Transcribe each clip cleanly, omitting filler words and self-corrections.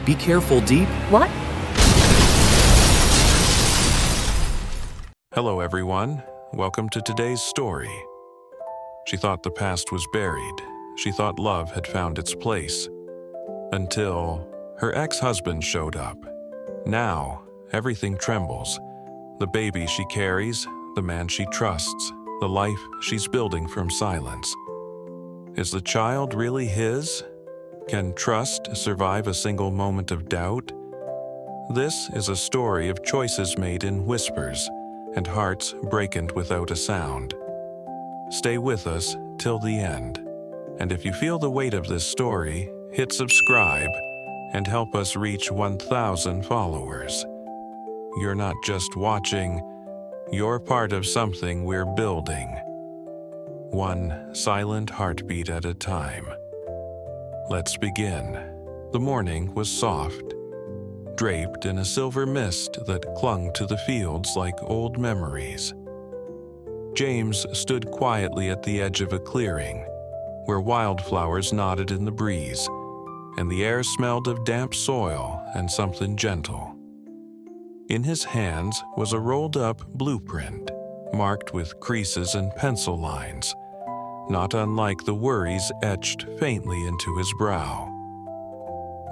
Be careful, Diep. What? Hello, everyone. Welcome to today's story. She thought the past was buried. She thought love had found its place. Until her ex-husband showed up. Now, everything trembles. The baby she carries, the man she trusts, the life she's building from silence. Is the child really his? Can trust survive a single moment of doubt? This is a story of choices made in whispers and hearts breakened without a sound. Stay with us till the end. And if you feel the weight of this story, hit subscribe and help us reach 1,000 followers. You're not just watching, you're part of something we're building. One silent heartbeat at a time. Let's begin. The morning was soft, draped in a silver mist that clung to the fields like old memories. James stood quietly at the edge of a clearing, where wildflowers nodded in the breeze, and the air smelled of damp soil and something gentle. In his hands was a rolled-up blueprint, marked with creases and pencil lines, not unlike the worries etched faintly into his brow.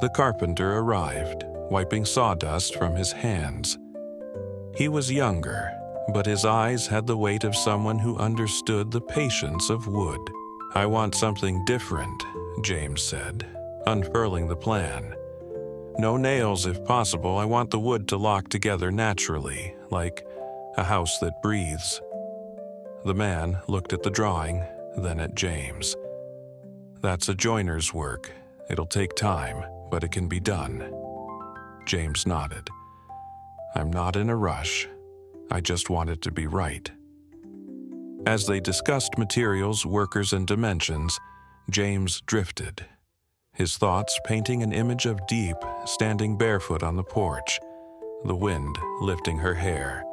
The carpenter arrived, wiping sawdust from his hands. He was younger, but his eyes had the weight of someone who understood the patience of wood. "I want something different," James said, unfurling the plan. "No nails if possible. I want the wood to lock together naturally, like a house that breathes." The man looked at the drawing, then at James. "That's a joiner's work. It'll take time, but it can be done." James nodded. "I'm not in a rush. I just want it to be right." As they discussed materials, workers, and dimensions, James drifted, his thoughts painting an image of Diep standing barefoot on the porch, the wind lifting her hair,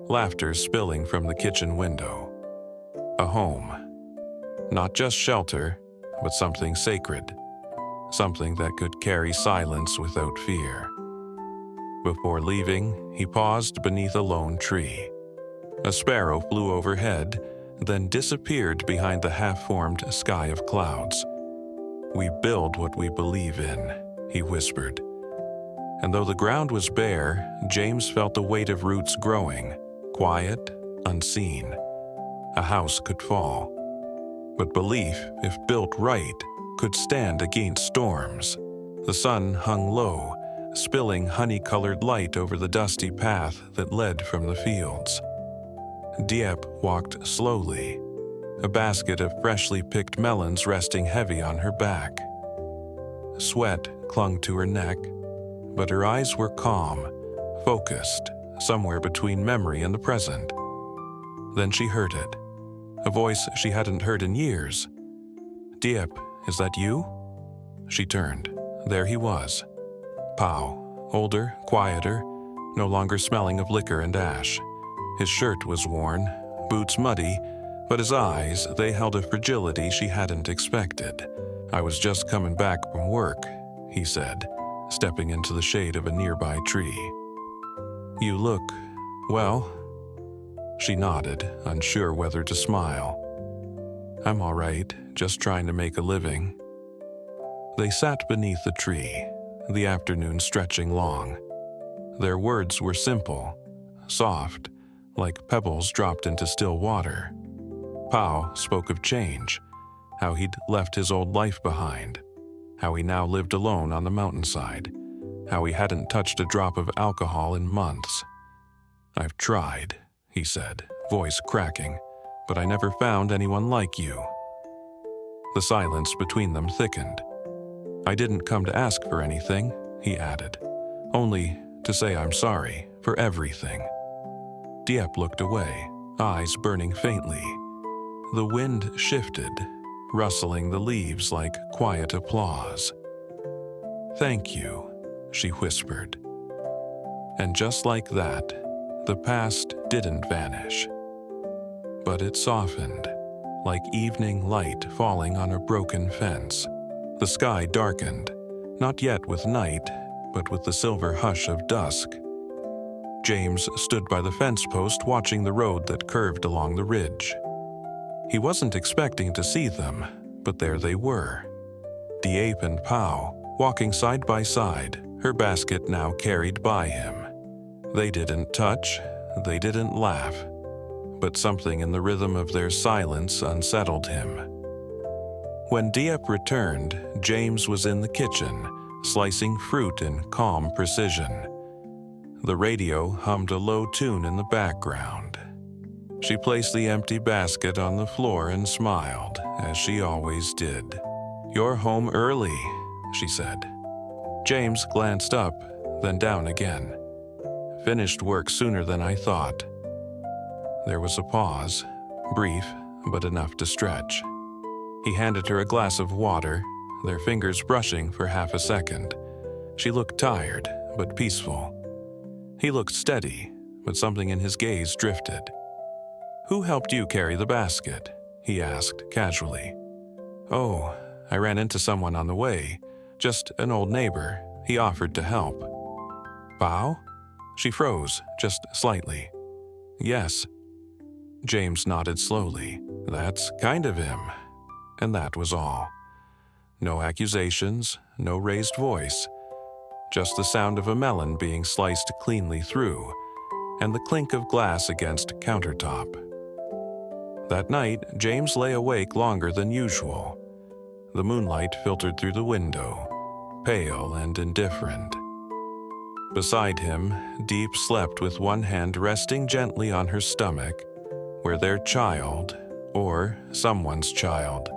laughter spilling from the kitchen window. A home. Not just shelter, but something sacred, something that could carry silence without fear. Before leaving, he paused beneath a lone tree. A sparrow flew overhead, then disappeared behind the half-formed sky of clouds. "We build what we believe in," he whispered. And though the ground was bare, James felt the weight of roots growing, quiet, unseen. A house could fall, but belief, if built right, could stand against storms. The sun hung low, spilling honey-colored light over the dusty path that led from the fields. Diep walked slowly, a basket of freshly picked melons resting heavy on her back. Sweat clung to her neck, but her eyes were calm, focused, somewhere between memory and the present. Then she heard it, a voice she hadn't heard in years. "Diep, is that you?" She turned. There he was. Pau, older, quieter, no longer smelling of liquor and ash. His shirt was worn, boots muddy, but his eyes, they held a fragility she hadn't expected. "I was just coming back from work," he said, stepping into the shade of a nearby tree. "You look, well." She nodded, unsure whether to smile. "I'm all right, just trying to make a living." They sat beneath the tree, the afternoon stretching long. Their words were simple, soft, like pebbles dropped into still water. Pau spoke of change, how he'd left his old life behind, how he now lived alone on the mountainside, how he hadn't touched a drop of alcohol in months. "I've tried," he said, voice cracking, "but I never found anyone like you." The silence between them thickened. "I didn't come to ask for anything," he added, "only to say I'm sorry for everything." Diep looked away, eyes burning faintly. The wind shifted, rustling the leaves like quiet applause. "Thank you," she whispered. And just like that, the past didn't vanish. But it softened, like evening light falling on a broken fence. The sky darkened, not yet with night, but with the silver hush of dusk. James stood by the fence post watching the road that curved along the ridge. He wasn't expecting to see them, but there they were. Diep and Pau, walking side by side, her basket now carried by him. They didn't touch, they didn't laugh, but something in the rhythm of their silence unsettled him. When Diep returned, James was in the kitchen, slicing fruit in calm precision. The radio hummed a low tune in the background. She placed the empty basket on the floor and smiled, as she always did. "You're home early," she said. James glanced up, then down again. "Finished work sooner than I thought." There was a pause, brief but enough to stretch. He handed her a glass of water, their fingers brushing for half a second. She looked tired but peaceful. He looked steady, but something in his gaze drifted. "Who helped you carry the basket?" he asked casually. "Oh, I ran into someone on the way, just an old neighbor. He offered to help." "Pau?" She froze, just slightly. "Yes." James nodded slowly. "That's kind of him." And that was all. No accusations, no raised voice. Just the sound of a melon being sliced cleanly through, and the clink of glass against countertop. That night, James lay awake longer than usual. The moonlight filtered through the window, pale and indifferent. Beside him, Diep slept with one hand resting gently on her stomach, where their child, or someone's child,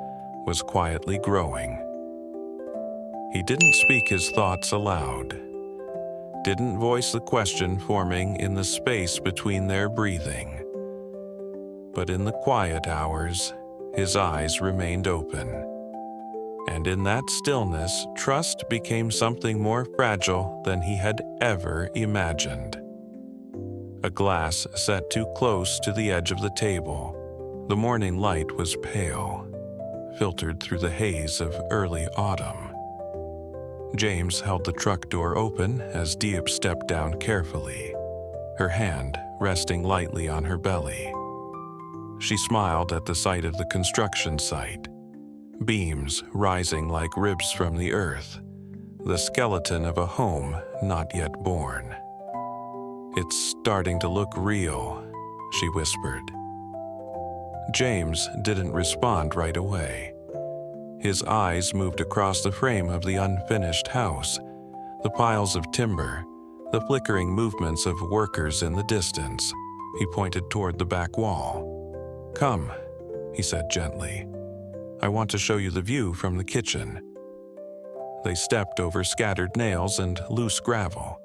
was quietly growing. He didn't speak his thoughts aloud, didn't voice the question forming in the space between their breathing. But in the quiet hours, his eyes remained open. And in that stillness, trust became something more fragile than he had ever imagined. A glass set too close to the edge of the table. The morning light was pale, filtered through the haze of early autumn. James held the truck door open as Diep stepped down carefully, her hand resting lightly on her belly. She smiled at the sight of the construction site, beams rising like ribs from the earth, the skeleton of a home not yet born. "It's starting to look real," she whispered. James didn't respond right away. His eyes moved across the frame of the unfinished house, the piles of timber, the flickering movements of workers in the distance. He pointed toward the back wall. "Come," he said gently. "I want to show you the view from the kitchen." They stepped over scattered nails and loose gravel.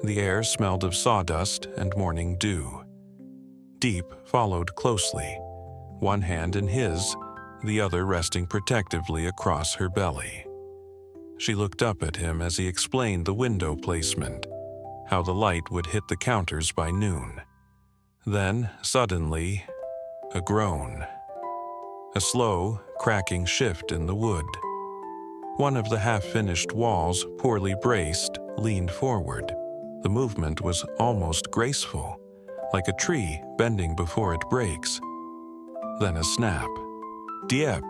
The air smelled of sawdust and morning dew. Diep followed closely, one hand in his, the other resting protectively across her belly. She looked up at him as he explained the window placement, how the light would hit the counters by noon. Then, suddenly, a groan. A slow, cracking shift in the wood. One of the half-finished walls, poorly braced, leaned forward. The movement was almost graceful, like a tree bending before it breaks. Then a snap. "Diep!"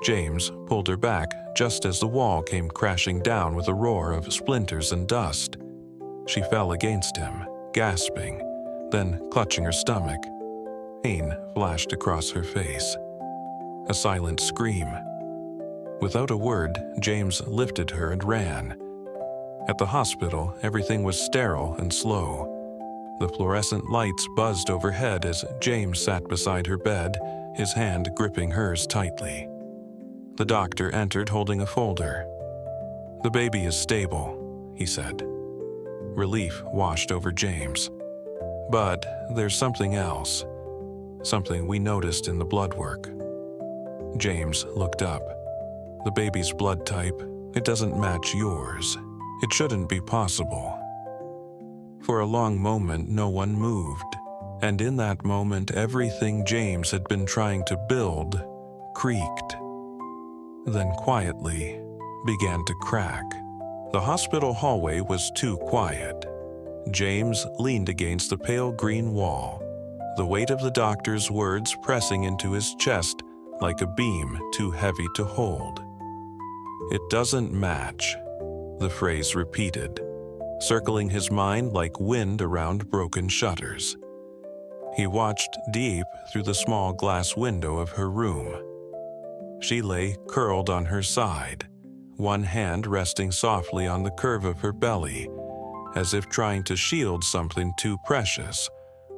James pulled her back just as the wall came crashing down with a roar of splinters and dust. She fell against him, gasping, then clutching her stomach. Pain flashed across her face. A silent scream. Without a word, James lifted her and ran. At the hospital, everything was sterile and slow. The fluorescent lights buzzed overhead as James sat beside her bed, his hand gripping hers tightly. The doctor entered holding a folder. "The baby is stable," he said. Relief washed over James. "But there's something else, something we noticed in the blood work." James looked up. "The baby's blood type, it doesn't match yours. It shouldn't be possible." For a long moment, no one moved, and in that moment, everything James had been trying to build creaked. Then quietly began to crack. The hospital hallway was too quiet. James leaned against the pale green wall, the weight of the doctor's words pressing into his chest like a beam too heavy to hold. "It doesn't match," the phrase repeated, circling his mind like wind around broken shutters. He watched Diep through the small glass window of her room. She lay curled on her side, one hand resting softly on the curve of her belly, as if trying to shield something too precious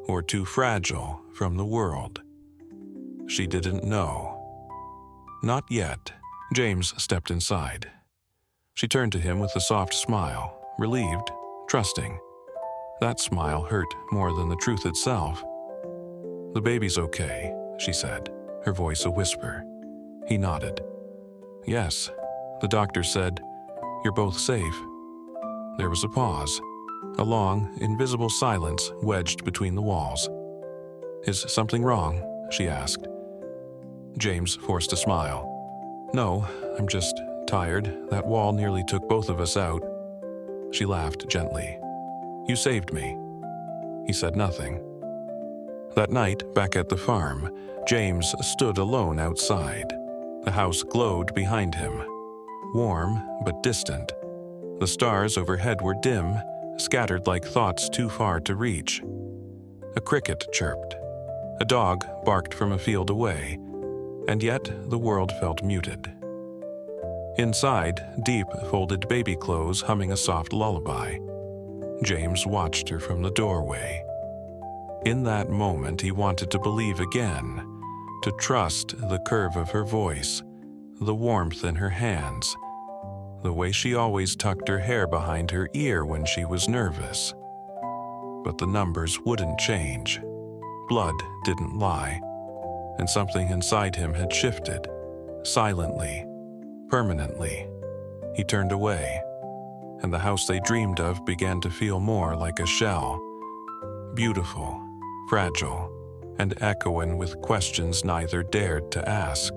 or too fragile from the world. She didn't know. Not yet. James stepped inside. She turned to him with a soft smile, relieved, trusting. That smile hurt more than the truth itself. "The baby's okay," she said, her voice a whisper. He nodded. "Yes," the doctor said, "you're both safe." There was a pause, a long, invisible silence wedged between the walls. "Is something wrong?" she asked. James forced a smile. "No, I'm just tired. That wall nearly took both of us out." She laughed gently. "You saved me." He said nothing. That night, back at the farm, James stood alone outside. The house glowed behind him, warm but distant. The stars overhead were dim, scattered like thoughts too far to reach. A cricket chirped. A dog barked from a field away, and yet the world felt muted. Inside, Diep folded baby clothes, humming a soft lullaby. James watched her from the doorway. In that moment, he wanted to believe again, to trust the curve of her voice, the warmth in her hands, the way she always tucked her hair behind her ear when she was nervous. But the numbers wouldn't change. Blood didn't lie, and something inside him had shifted, silently, permanently. He turned away, and the house they dreamed of began to feel more like a shell, beautiful, fragile, and echoing with questions neither dared to ask.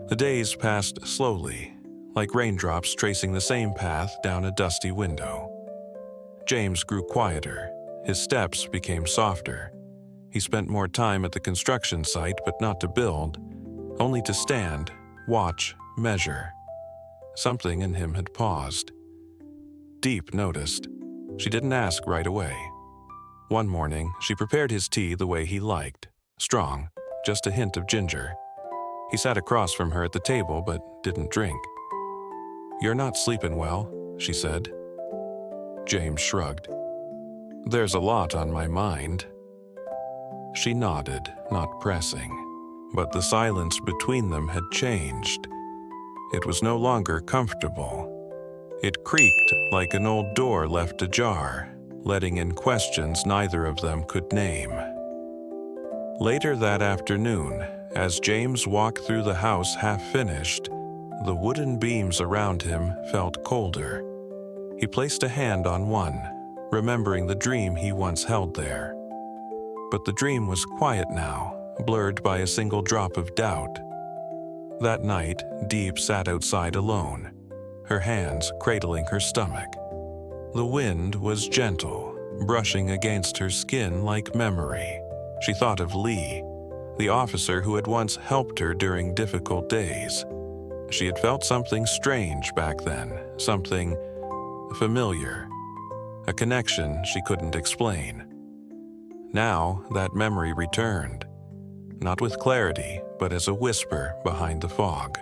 The days passed slowly, like raindrops tracing the same path down a dusty window. James grew quieter. His steps became softer. He spent more time at the construction site, but not to build, only to stand, watch, measure. Something in him had paused. Diep noticed. She didn't ask right away. One morning, she prepared his tea the way he liked, strong, just a hint of ginger. He sat across from her at the table but didn't drink. "You're not sleeping well," she said. James shrugged. "There's a lot on my mind." She nodded, not pressing, but the silence between them had changed. It was no longer comfortable. It creaked like an old door left ajar, letting in questions neither of them could name. Later that afternoon, as James walked through the house half-finished, the wooden beams around him felt colder. He placed a hand on one, remembering the dream he once held there. But the dream was quiet now, blurred by a single drop of doubt. That night, Diep sat outside alone, her hands cradling her stomach. The wind was gentle, brushing against her skin like memory. She thought of Ly, the officer who had once helped her during difficult days. She had felt something strange back then, something familiar, a connection she couldn't explain. Now that memory returned, not with clarity, but as a whisper behind the fog.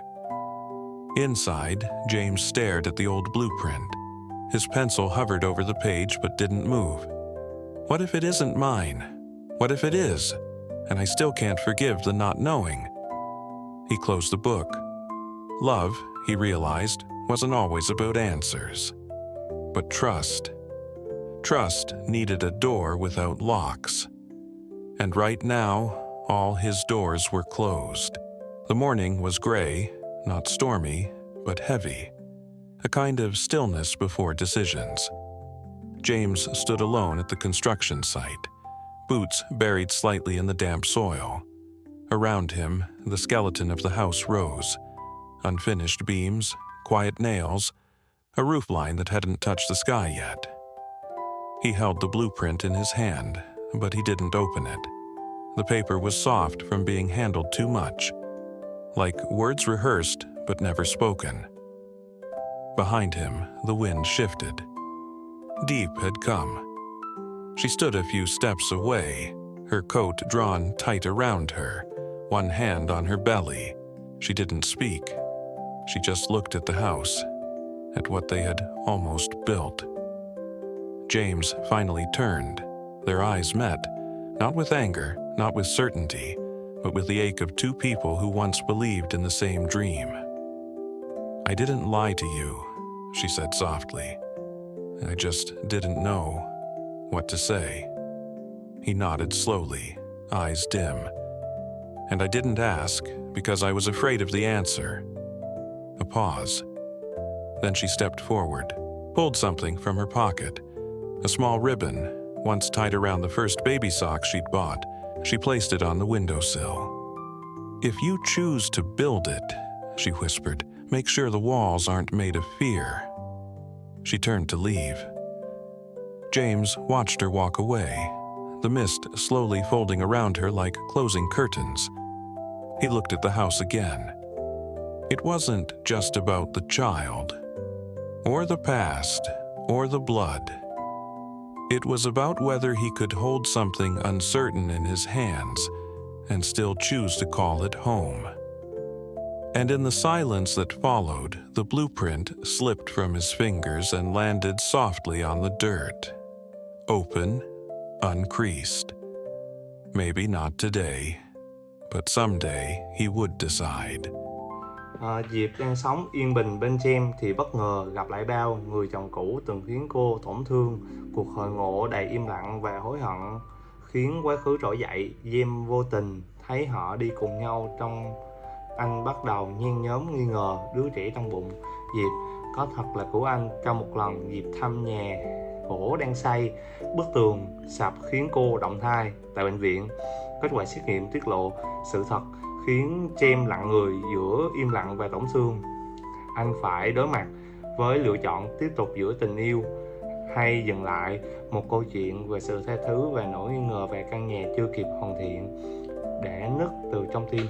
Inside, James stared at the old blueprint. His pencil hovered over the page but didn't move. What if it isn't mine? What if it is, and I still can't forgive the not knowing? He closed the book. Love, he realized, wasn't always about answers, but trust. Trust needed a door without locks. And right now, all his doors were closed. The morning was gray, not stormy, but heavy. A kind of stillness before decisions. James stood alone at the construction site, boots buried slightly in the damp soil. Around him, the skeleton of the house rose. Unfinished beams, quiet nails, a roofline that hadn't touched the sky yet. He held the blueprint in his hand, but he didn't open it. The paper was soft from being handled too much, like words rehearsed but never spoken. Behind him, the wind shifted. Diep had come. She stood a few steps away, her coat drawn tight around her, one hand on her belly. She didn't speak. She just looked at the house, at what they had almost built. James finally turned. Their eyes met, not with anger, not with certainty, but with the ache of two people who once believed in the same dream. "I didn't lie to you," she said softly. "I just didn't know what to say." He nodded slowly, eyes dim. "And I didn't ask because I was afraid of the answer." A pause. Then she stepped forward, pulled something from her pocket. A small ribbon, once tied around the first baby sock she'd bought. She placed it on the windowsill. "If you choose to build it," she whispered, "make sure the walls aren't made of fear." She turned to leave. James watched her walk away, the mist slowly folding around her like closing curtains. He looked at the house again. It wasn't just about the child, or the past, or the blood. It was about whether he could hold something uncertain in his hands and still choose to call it home. And in the silence that followed, the blueprint slipped from his fingers and landed softly on the dirt. Open, uncreased. Maybe not today, but someday he would decide. Diệp đang sống yên bình bên James thì bất ngờ gặp lại Bao, người chồng cũ từng khiến cô tổn thương. Cuộc hội ngộ đầy im lặng và hối hận khiến quá khứ trỗi dậy. James vô tình thấy họ đi cùng nhau trong anh bắt đầu nhen nhóm nghi ngờ đứa trẻ trong bụng. Diệp, có thật là của anh? Trong một lần Diệp thăm nhà gỗ đang xây, bức tường sập khiến cô động thai. Tại bệnh viện, kết quả xét nghiệm tiết lộ sự thật khiến James lặng người giữa im lặng và tổn thương. Anh phải đối mặt với lựa chọn tiếp tục giữa tình yêu hay dừng lại, một câu chuyện về sự tha thứ và nỗi nghi ngờ về căn nhà chưa kịp hoàn thiện đã nứt từ trong tim.